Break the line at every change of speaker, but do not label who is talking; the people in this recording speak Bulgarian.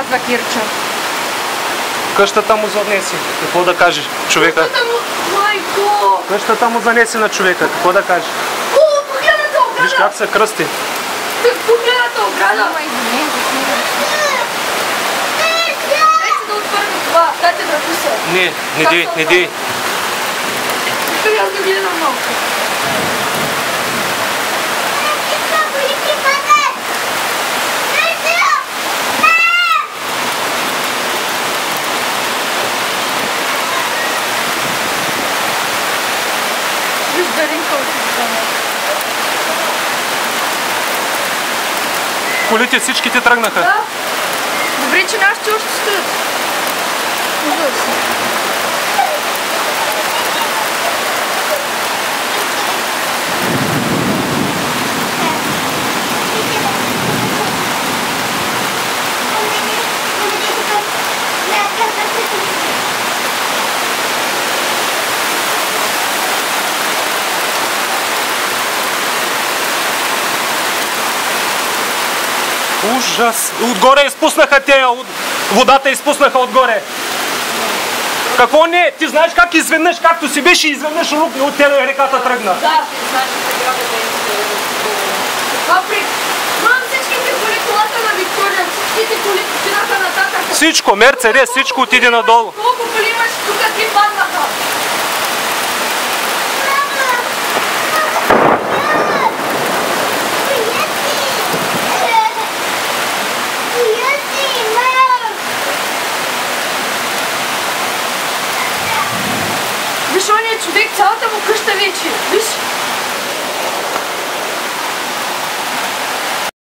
казва Кирчо.
Къщата му занеси. Какво да каже човека?
Къщата му, майко!
Къщата му занеси на човека. Какво да каже?
О, погледната ограда!
Виж как се кръсти.
Погледната ограда! Дайте да отвърне това. Дайте да пуса.
Не дей.
Чакай, аз да гледам малко.
Колите всичките тръгнаха.
Да.
Добре, че нашите още стоят.
Ужас! Отгоре изпуснаха те, водата изпуснаха отгоре. Какво не? Ти знаеш как изведнъж, както си беше изведнъж от тебе реката тръгна.
Да, знаеш, че трябва да е. Мам, всичките коли, колата на Виктория, всичките коли отидаха нататък.
Всичко, Мерцедес, всичко отиде надолу.
Колко коли имаш тук, ти пада